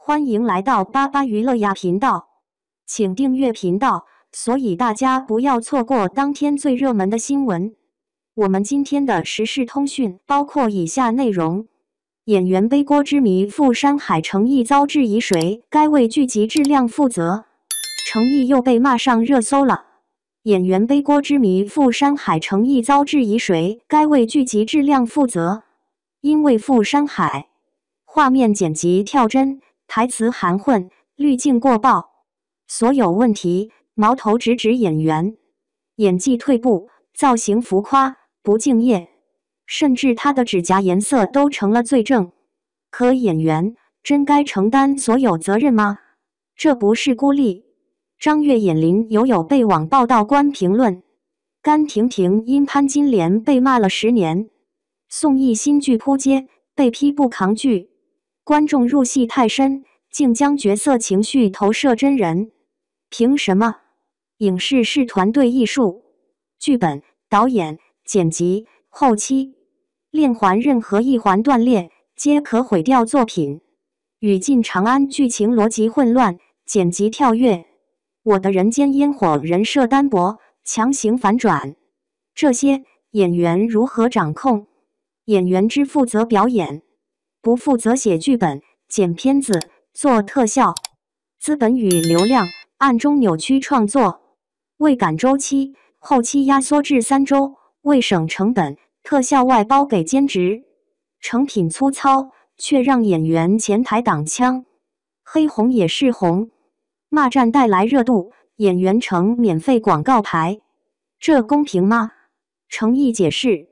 欢迎来到巴巴娱乐呀频道，请订阅频道，所以大家不要错过当天最热门的新闻。我们今天的时事通讯包括以下内容：演员背锅之谜赴山海诚意遭质疑，谁该为剧集质量负责？诚意又被骂上热搜了。演员背锅之谜赴山海诚意遭质疑，谁该为剧集质量负责？因为赴山海，画面剪辑跳帧，台词含混，滤镜过曝，所有问题矛头直指演员，演技退步，造型浮夸，不敬业，甚至他的指甲颜色都成了罪证。可演员真该承担所有责任吗？这不是孤立。张悦演林有被网报道官评论，甘婷婷因潘金莲被骂了10年，宋轶新剧扑街被批不扛剧，观众入戏太深，竟将角色情绪投射真人，凭什么？影视是团队艺术，剧本、导演、剪辑、后期、链环任何一环断裂，皆可毁掉作品。语进长安剧情逻辑混乱，剪辑跳跃，我的人间烟火人设单薄，强行反转，这些演员如何掌控？演员只负责表演，不负责写剧本、剪片子、做特效，资本与流量暗中扭曲创作，为赶周期，后期压缩至3周，为省成本，特效外包给兼职，成品粗糙，却让演员前台挡枪，黑红也是红，骂战带来热度，演员成免费广告牌，这公平吗？诚意解释，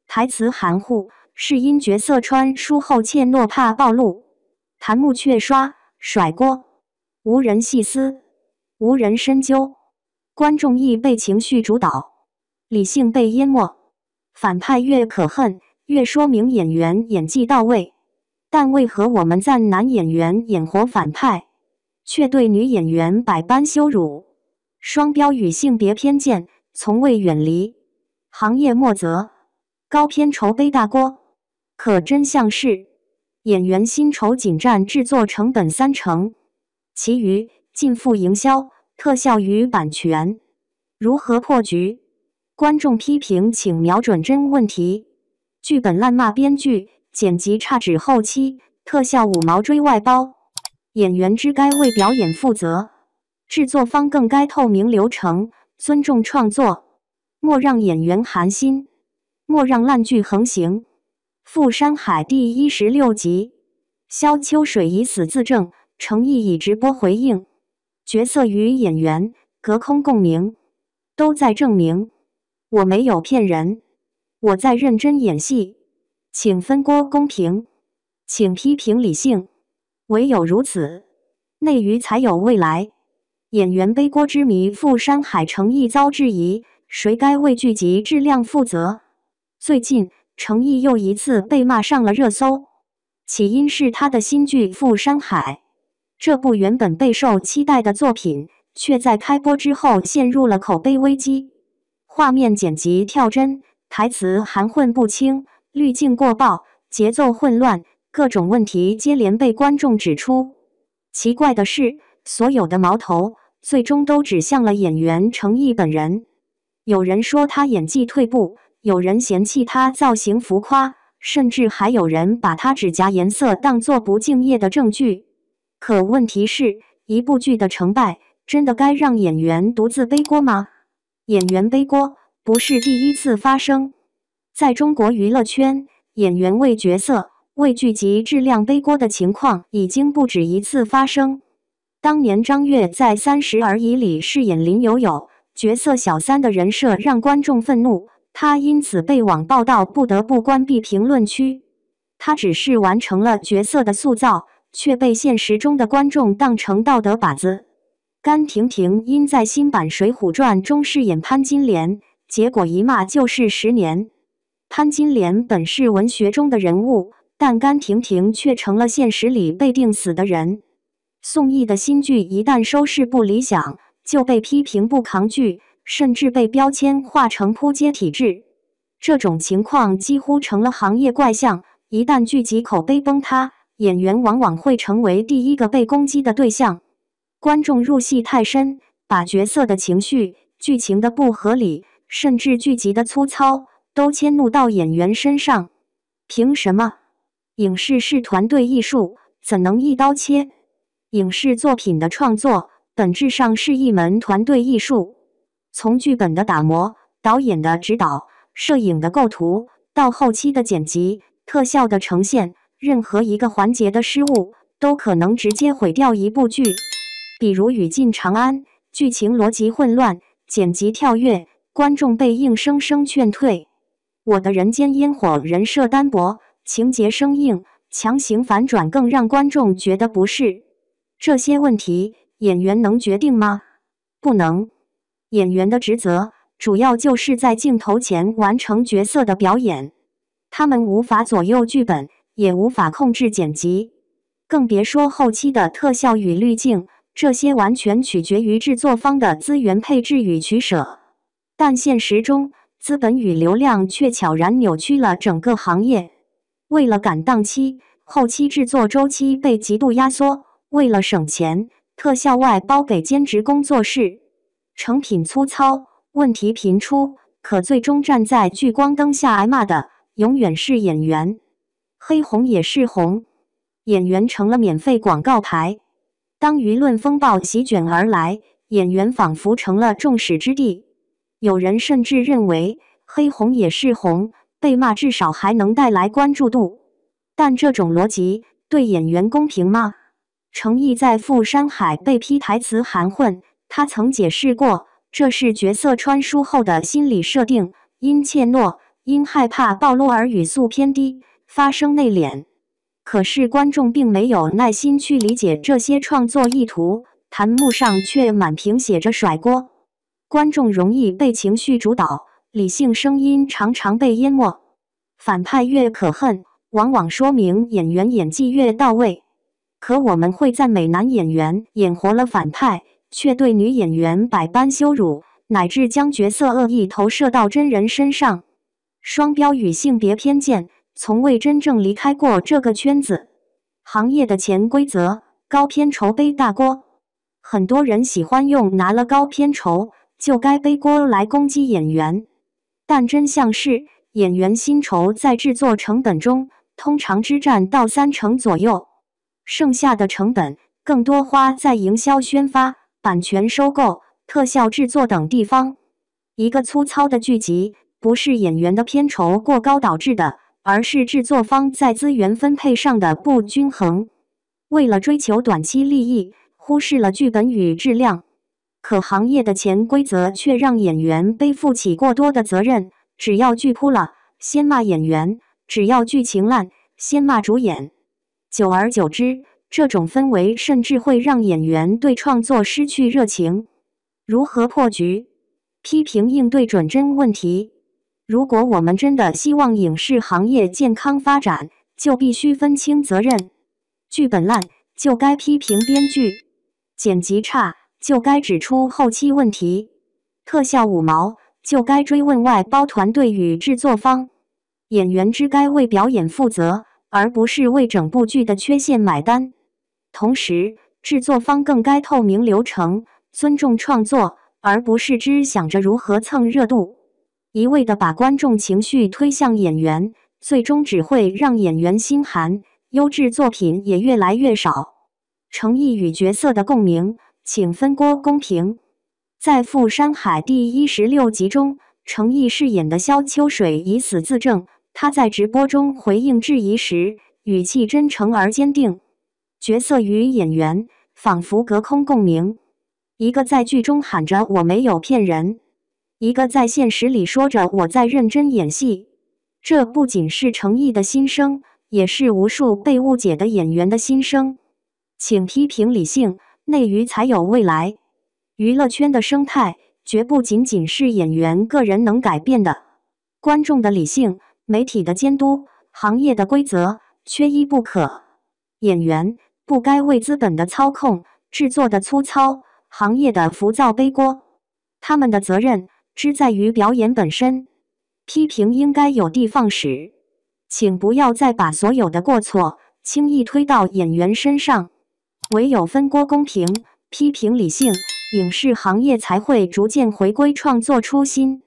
台词含糊是因角色穿书后怯懦怕暴露，弹幕却刷甩锅，无人细思，无人深究，观众亦被情绪主导，理性被淹没。反派越可恨，越说明演员演技到位，但为何我们赞男演员演活反派，却对女演员百般羞辱？双标与性别偏见从未远离，行业莫责，高片酬背大锅。可真相是，演员薪酬仅占制作成本30%，其余尽付营销、特效与版权。如何破局？观众批评请瞄准真问题，剧本烂骂编剧，剪辑差指后期，特效5毛追外包。演员只该为表演负责，制作方更该透明流程，尊重创作，莫让演员寒心，莫让烂剧横行。赴山海第16集，萧秋水以死自证，诚意以直播回应，角色与演员隔空共鸣，都在证明我没有骗人，我在认真演戏，请分锅公平，请批评理性，唯有如此，内娱才有未来。演员背锅之谜赴山海诚意遭质疑，谁该为剧集质量负责？最近诚意又一次被骂上了热搜，起因是他的新剧《赴山海》，这部原本备受期待的作品，却在开播之后陷入了口碑危机。画面剪辑跳帧，台词含混不清，滤镜过曝，节奏混乱，各种问题接连被观众指出。奇怪的是，所有的矛头最终都指向了演员诚意本人。有人说他演技退步，有人嫌弃他造型浮夸，甚至还有人把他指甲颜色当作不敬业的证据。可问题是，一部剧的成败，真的该让演员独自背锅吗？演员背锅不是第一次发生，在中国娱乐圈，演员为角色、为剧集质量背锅的情况已经不止一次发生。当年张悦在《30而已》里饰演林有有，角色小三的人设让观众愤怒，他因此被网报道不得不关闭评论区。他只是完成了角色的塑造，却被现实中的观众当成道德靶子。甘婷婷因在新版《水浒传》中饰演潘金莲，结果一骂就是10年。潘金莲本是文学中的人物，但甘婷婷却成了现实里被定死的人。宋轶的新剧一旦收视不理想，就被批评不扛剧，甚至被标签化成扑街体质。这种情况几乎成了行业怪象，一旦剧集口碑崩塌，演员往往会成为第一个被攻击的对象。观众入戏太深，把角色的情绪、剧情的不合理，甚至剧集的粗糙，都迁怒到演员身上。凭什么？影视是团队艺术，怎能一刀切？影视作品的创作本质上是一门团队艺术，从剧本的打磨、导演的指导、摄影的构图，到后期的剪辑、特效的呈现，任何一个环节的失误，都可能直接毁掉一部剧。比如《语尽长安》，剧情逻辑混乱，剪辑跳跃，观众被硬生生劝退。我的人间烟火人设单薄，情节生硬，强行反转更让观众觉得不适。这些问题，演员能决定吗？不能。演员的职责主要就是在镜头前完成角色的表演，他们无法左右剧本，也无法控制剪辑，更别说后期的特效与滤镜，这些完全取决于制作方的资源配置与取舍。但现实中，资本与流量却悄然扭曲了整个行业。为了赶档期，后期制作周期被极度压缩；为了省钱，特效外包给兼职工作室，成品粗糙，问题频出。可最终站在聚光灯下挨骂的，永远是演员。黑红也是红，演员成了免费广告牌。当舆论风暴席卷而来，演员仿佛成了众矢之的。有人甚至认为，黑红也是红，被骂至少还能带来关注度。但这种逻辑对演员公平吗？程毅在赴山海被批台词含混，他曾解释过，这是角色穿书后的心理设定，因怯懦，因害怕暴露而语速偏低，发声内敛。可是观众并没有耐心去理解这些创作意图，弹幕上却满屏写着甩锅。观众容易被情绪主导，理性声音常常被淹没。反派越可恨，往往说明演员演技越到位。可我们会赞美男演员演活了反派，却对女演员百般羞辱，乃至将角色恶意投射到真人身上。双标与性别偏见从未真正离开过这个圈子。行业的潜规则，高片酬背大锅。很多人喜欢用拿了高片酬就该背锅来攻击演员，但真相是，演员薪酬在制作成本中通常只占到30%左右，剩下的成本更多花在营销宣发、版权收购、特效制作等地方。一个粗糙的剧集不是演员的片酬过高导致的，而是制作方在资源分配上的不均衡。为了追求短期利益，忽视了剧本与质量。可行业的潜规则却让演员背负起过多的责任，只要剧扑了，先骂演员；只要剧情烂，先骂主演。久而久之，这种氛围甚至会让演员对创作失去热情。如何破局？批评应对准真问题。如果我们真的希望影视行业健康发展，就必须分清责任。剧本烂，就该批评编剧；剪辑差，就该指出后期问题；特效五毛，就该追问外包团队与制作方。演员只该为表演负责，而不是为整部剧的缺陷买单。同时，制作方更该透明流程，尊重创作，而不是只想着如何蹭热度。一味地把观众情绪推向演员，最终只会让演员心寒，优质作品也越来越少。诚意与角色的共鸣，请分锅公平。在《赴山海》第16集中，程毅饰演的萧秋水以死自证。他在直播中回应质疑时，语气真诚而坚定。角色与演员仿佛隔空共鸣，一个在剧中喊着我没有骗人，一个在现实里说着我在认真演戏。这不仅是程毅的心声，也是无数被误解的演员的心声。请批评理性，内娱才有未来。娱乐圈的生态绝不仅仅是演员个人能改变的，观众的理性、媒体的监督、行业的规则缺一不可。演员不该为资本的操控、制作的粗糙、行业的浮躁背锅，他们的责任只在于表演本身。批评应该有的放矢，请不要再把所有的过错轻易推到演员身上。唯有分锅公平，批评理性，影视行业才会逐渐回归创作初心。